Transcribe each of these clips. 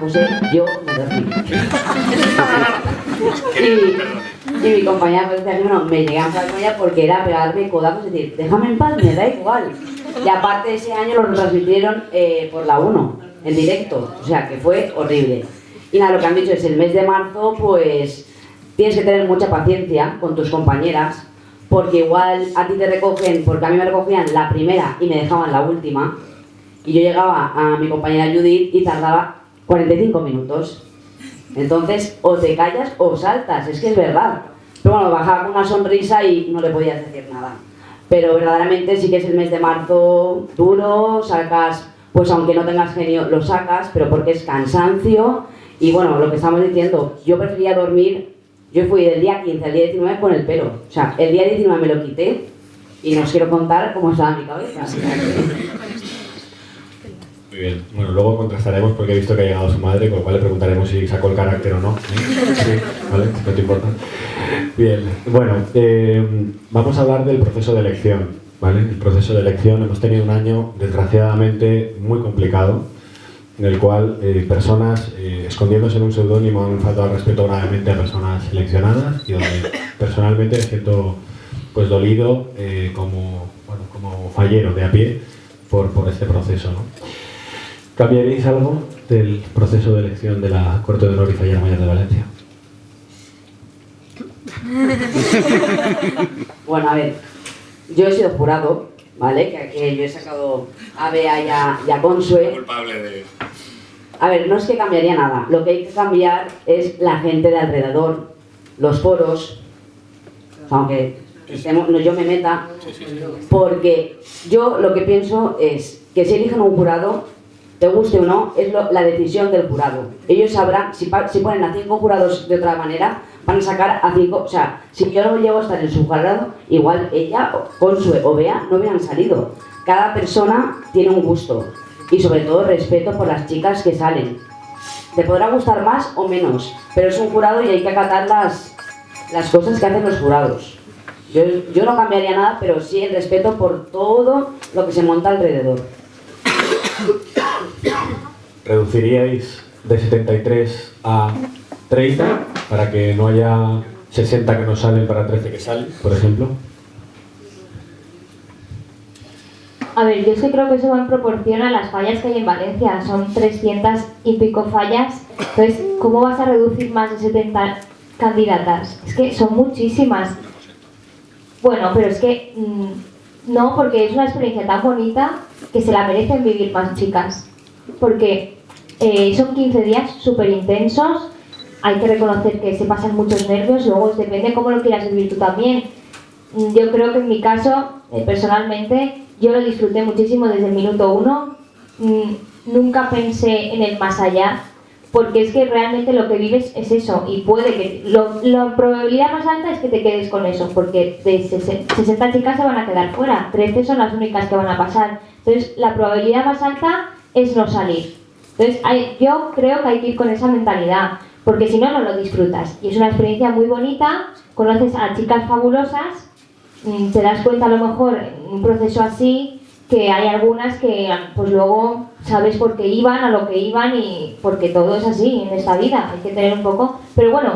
José, yo me dormí. y mi compañera me llegué a enfadar con ella porque era pegarme codazos, es decir, déjame en paz, me da igual. Y aparte ese año lo retransmitieron por la 1, en directo, o sea que fue horrible. Y nada, lo que han dicho es el mes de marzo, pues tienes que tener mucha paciencia con tus compañeras, porque igual a ti te recogen, porque a mí me recogían la primera y me dejaban la última, y yo llegaba a mi compañera Judith y tardaba 45 minutos. Entonces, o te callas o saltas, es que es verdad. Pero bueno, bajaba con una sonrisa y no le podías decir nada. Pero verdaderamente sí que es el mes de marzo duro, sacas, pues aunque no tengas genio, lo sacas, pero porque es cansancio. Y bueno, lo que estamos diciendo, yo prefería dormir, yo fui del día 15 al día 19 con el pelo. O sea, el día 19 me lo quité y no os quiero contar cómo estaba mi cabeza. Muy bien, bueno, luego contrastaremos porque he visto que ha llegado su madre, con lo cual le preguntaremos si sacó el carácter o no. Sí, ¿vale? No te importa. Bien, bueno, vamos a hablar del proceso de elección, ¿vale? El proceso de elección, hemos tenido un año, desgraciadamente, muy complicado, en el cual personas, escondiéndose en un seudónimo, han faltado al respeto gravemente a personas seleccionadas y donde personalmente me siento pues dolido como fallero de a pie por este proceso, ¿no? ¿Cambiaréis algo del proceso de elección de la Corte de Honor y Fallera Mayor de Valencia? Bueno, a ver, yo he sido jurado, ¿vale? Que yo he sacado a Bea y a Consue. Culpable de... A ver, no es que cambiaría nada, lo que hay que cambiar es la gente de alrededor, los foros, aunque yo me meta, porque yo lo que pienso es que si eligen un jurado, te guste o no, es la decisión del jurado. Ellos sabrán, si ponen a 5 jurados de otra manera, van a sacar a 5, o sea, si yo no llego a estar en su jurado, igual ella, Consue o Bea no hubieran salido. Cada persona tiene un gusto y sobre todo respeto por las chicas que salen. Te podrá gustar más o menos, pero es un jurado y hay que acatar las cosas que hacen los jurados. Yo no cambiaría nada, pero sí el respeto por todo lo que se monta alrededor. ¿Reduciríais de 73 a 30 para que no haya 60 que no salen para 13 que salen, por ejemplo? A ver, yo es que creo que eso va en proporción a las fallas que hay en Valencia. Son 300 y pico fallas. Entonces, ¿cómo vas a reducir más de 70 candidatas? Es que son muchísimas. Bueno, pero es que no, porque es una experiencia tan bonita que se la merecen vivir más chicas. Porque son 15 días súper intensos. Hay que reconocer que se pasan muchos nervios. Luego depende cómo lo quieras vivir tú también. Yo creo que en mi caso, personalmente, yo lo disfruté muchísimo desde el minuto 1. Nunca pensé en el más allá, porque es que realmente lo que vives es eso, y puede que la probabilidad más alta es que te quedes con eso, porque de 60 chicas se van a quedar fuera, 13 son las únicas que van a pasar. Entonces la probabilidad más alta es no salir. Entonces yo creo que hay que ir con esa mentalidad, porque si no, no lo disfrutas, y es una experiencia muy bonita. Conoces a chicas fabulosas, te das cuenta a lo mejor en un proceso así que hay algunas que pues luego sabes por qué iban a lo que iban, y porque todo es así en esta vida, hay que tener un poco, pero bueno,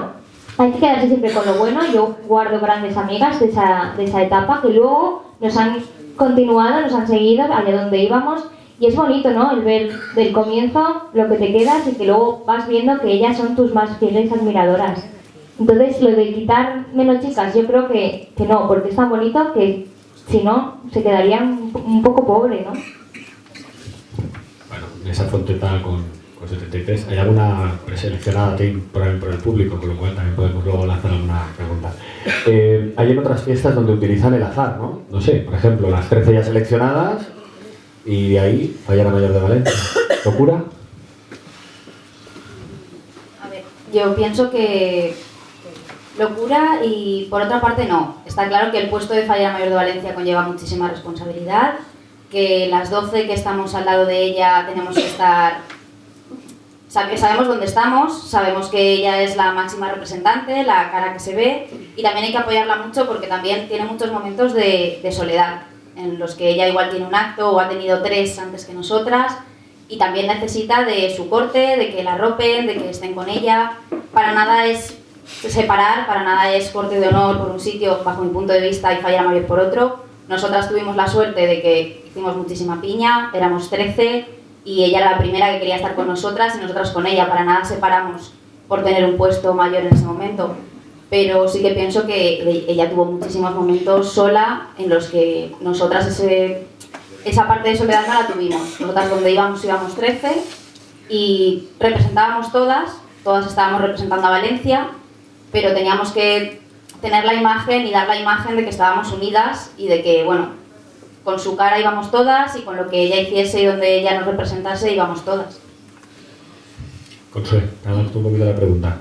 hay que quedarse siempre con lo bueno. Yo guardo grandes amigas de esa etapa que luego nos han continuado, nos han seguido allá donde íbamos, y es bonito, ¿no? El ver del comienzo lo que te quedas y que luego vas viendo que ellas son tus más fieles admiradoras. Entonces, lo de quitar menos chicas, yo creo que no, porque es tan bonito que si no, se quedarían un poco pobre, ¿no? Bueno, en esa frontera con 73, ¿hay alguna preseleccionada por el público? Con lo cual también podemos luego lanzar alguna pregunta. Hay en otras fiestas donde utilizan el azar, ¿no? No sé, por ejemplo, las 13 ya seleccionadas y de ahí Fallera Mayor de Valencia. ¿Locura? A ver, yo pienso que locura, y por otra parte no. Está claro que el puesto de Fallera Mayor de Valencia conlleva muchísima responsabilidad, que las 12 que estamos al lado de ella tenemos que estar sabemos dónde estamos, sabemos que ella es la máxima representante, la cara que se ve, y también hay que apoyarla mucho porque también tiene muchos momentos de soledad, en los que ella igual tiene un acto o ha tenido 3 antes que nosotras, y también necesita de su corte, de que la arropen, de que estén con ella. Para nada es separar, para nada es corte de honor por un sitio, bajo mi punto de vista, y Fallera Mayor por otro. Nosotras tuvimos la suerte de que hicimos muchísima piña, éramos 13, y ella era la primera que quería estar con nosotras y nosotras con ella. Para nada separamos por tener un puesto mayor en ese momento, pero sí que pienso que ella tuvo muchísimos momentos sola en los que nosotras esa parte de soledad no la tuvimos. Nosotras donde íbamos 13 y representábamos todas estábamos representando a Valencia, pero teníamos que tener la imagen y dar la imagen de que estábamos unidas y de que, bueno, con su cara íbamos todas y con lo que ella hiciese y donde ella nos representase íbamos todas. Consuelo, damos un poquito la pregunta.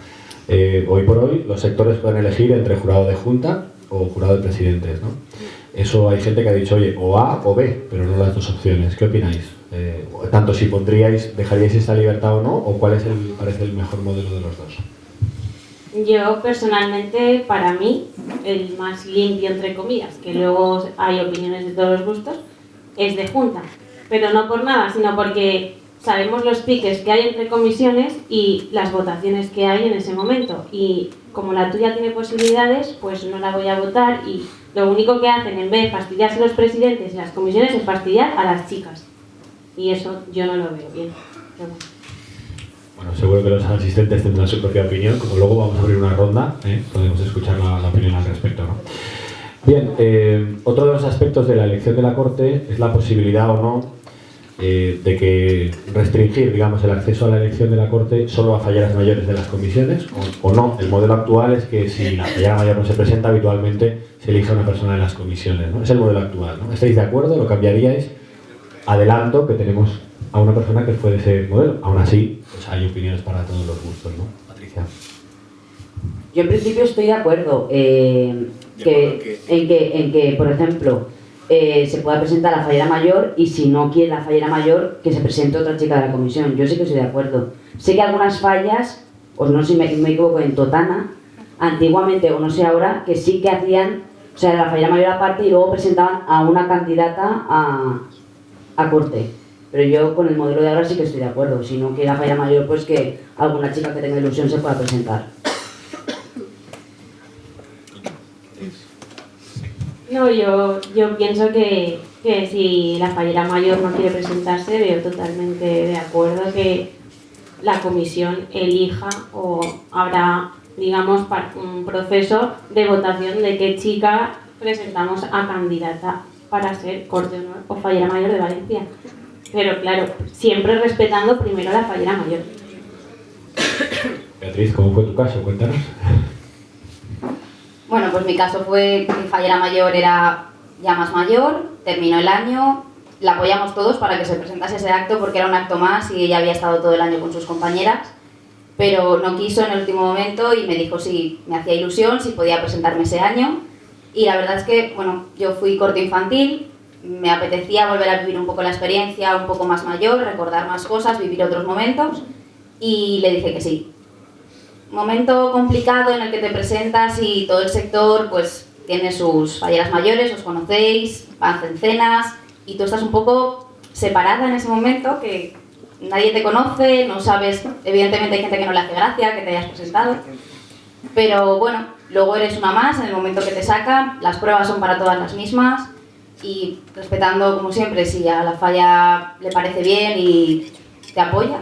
Hoy por hoy los sectores pueden elegir entre jurado de junta o jurado de presidentes, ¿no? Eso hay gente que ha dicho, oye, o A o B, pero no las dos opciones. ¿Qué opináis? Tanto si dejaríais esta libertad o no, o cuál parece el mejor modelo de los dos. Yo personalmente, para mí, el más limpio entre comillas, que luego hay opiniones de todos los gustos, es de junta. Pero no por nada, sino porque sabemos los piques que hay entre comisiones y las votaciones que hay en ese momento. Y como la tuya tiene posibilidades, pues no la voy a votar, y lo único que hacen en vez de fastidiarse los presidentes y las comisiones es fastidiar a las chicas. Y eso yo no lo veo bien. Pero bueno, seguro que los asistentes tendrán su propia opinión, como luego vamos a abrir una ronda, podemos escuchar la opinión al respecto, ¿no? Bien, otro de los aspectos de la elección de la Corte es la posibilidad o no de que restringir, digamos, el acceso a la elección de la Corte solo a falleras mayores de las comisiones, o no. El modelo actual es que si la fallera mayor no se presenta, habitualmente se elige a una persona de las comisiones, ¿no? Es el modelo actual, ¿no? ¿Estáis de acuerdo? ¿Lo cambiaríais? Adelanto que tenemos a una persona que fue de ese modelo. Aún así, pues hay opiniones para todos los gustos, ¿no? Patricia. Yo en principio estoy de acuerdo en que, por ejemplo, se pueda presentar la fallera mayor, y si no quiere la fallera mayor, que se presente otra chica de la comisión. Yo sí que estoy de acuerdo. Sé que algunas fallas, o no sé si me equivoco, en Totana, antiguamente, o no sé ahora, que sí que hacían, o sea, la fallera mayor aparte y luego presentaban a una candidata a corte. Pero yo con el modelo de ahora sí que estoy de acuerdo. Si no quiere la fallera mayor, pues que alguna chica que tenga ilusión se pueda presentar. no, yo pienso que si la fallera mayor no quiere presentarse, veo totalmente de acuerdo que la comisión elija, o habrá, digamos, un proceso de votación de qué chica presentamos a candidata para ser corte de honor o fallera mayor de Valencia. Pero claro, siempre respetando primero a la fallera mayor. Beatriz, ¿cómo fue tu caso? Cuéntanos. Bueno, pues mi caso fue que mi fallera mayor era ya más mayor, terminó el año, la apoyamos todos para que se presentase ese acto porque era un acto más y ella había estado todo el año con sus compañeras, pero no quiso en el último momento y me dijo si me hacía ilusión, si podía presentarme ese año. Y la verdad es que, bueno, yo fui corte infantil, me apetecía volver a vivir un poco la experiencia, un poco más mayor, recordar más cosas, vivir otros momentos, y le dije que sí. Momento complicado en el que te presentas y todo el sector pues tiene sus falleras mayores, os conocéis, hacen cenas y tú estás un poco separada en ese momento, que nadie te conoce, no sabes, evidentemente hay gente que no le hace gracia que te hayas presentado, pero bueno, luego eres una más en el momento que te sacan, las pruebas son para todas las mismas y respetando como siempre, si a la falla le parece bien y te apoya.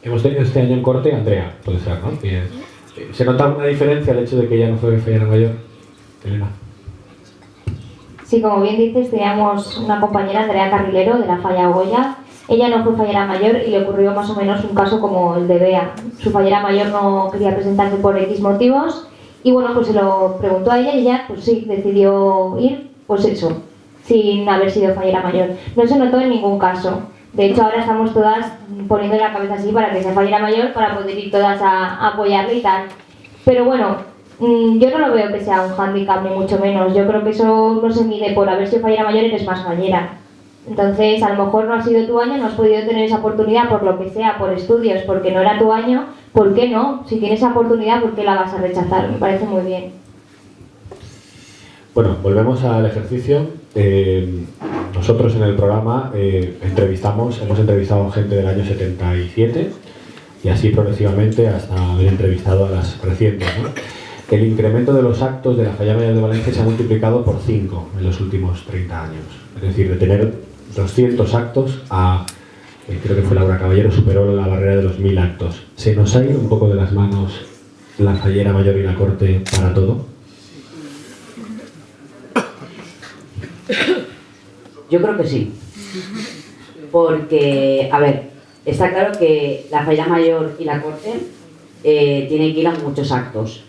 Hemos tenido este año en corte, Andrea, puede ser, ¿no? ¿Se nota alguna diferencia el hecho de que ella no fue fallera mayor? Elena. Sí, como bien dices, teníamos una compañera, Andrea Carrilero, de la falla Goya. Ella no fue fallera mayor y le ocurrió más o menos un caso como el de Bea. Su fallera mayor no quería presentarse por X motivos y bueno, pues se lo preguntó a ella y ella, pues sí, decidió ir, pues eso, sin haber sido fallera mayor. No se notó en ningún caso. De hecho, ahora estamos todas poniendo la cabeza así para que sea fallera mayor, para poder ir todas a apoyarle y tal. Pero bueno, yo no lo veo que sea un hándicap, ni mucho menos. Yo creo que eso no se mide por haber sido fallera mayor, eres más fallera. Entonces, a lo mejor no ha sido tu año, no has podido tener esa oportunidad por lo que sea, por estudios, porque no era tu año, ¿por qué no? Si tienes esa oportunidad, ¿por qué la vas a rechazar? Me parece muy bien. Bueno, volvemos al ejercicio. Nosotros en el programa hemos entrevistado gente del año 77 y así progresivamente hasta haber entrevistado a las recientes, ¿no? El incremento de los actos de la Falla Mayor de Valencia se ha multiplicado por 5 en los últimos 30 años. Es decir, de tener 200 actos a, creo que fue Laura Caballero, superó la barrera de los 1000 actos. ¿Se nos ha ido un poco de las manos la Fallera Mayor y la Corte para todo? Yo creo que sí. Porque, a ver, está claro que la Falla Mayor y la Corte tienen que ir a muchos actos.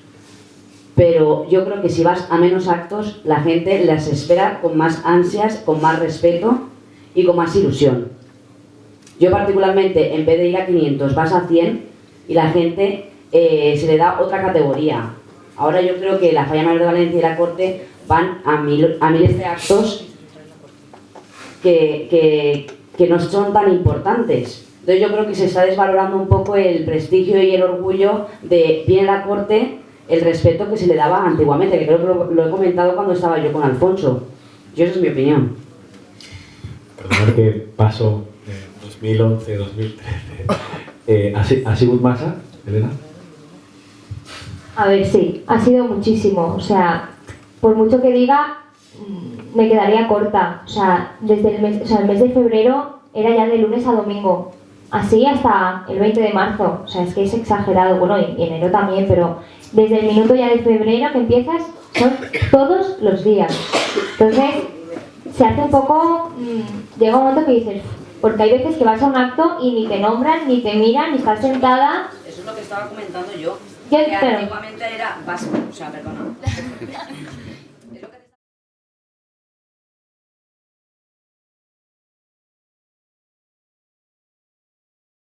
Pero yo creo que si vas a menos actos, la gente las espera con más ansias, con más respeto y con más ilusión. Yo particularmente, en vez de ir a 500, vas a 100 y la gente se le da otra categoría. Ahora yo creo que la Falla Mayor de Valencia y la Corte van a miles de actos que no son tan importantes. Entonces yo creo que se está desvalorando un poco el prestigio y el orgullo de viene la Corte, el respeto que se le daba antiguamente, que creo que lo he comentado cuando estaba yo con Alfonso. Esa es mi opinión. Perdonad que paso 2011, 2013. ¿Ha sido masa, Elena? A ver, sí, ha sido muchísimo. O sea, por mucho que diga, me quedaría corta. O sea, desde el mes de febrero era ya de lunes a domingo. Así hasta el 20 de marzo. O sea, es que es exagerado. Bueno, y enero también, pero desde el minuto ya de febrero que empiezas, son todos los días. Entonces, se hace un poco... llega un momento que dices... Porque hay veces que vas a un acto y ni te nombran, ni te miran, ni estás sentada... Eso es lo que estaba comentando yo. Que antiguamente era básico, o sea, perdona.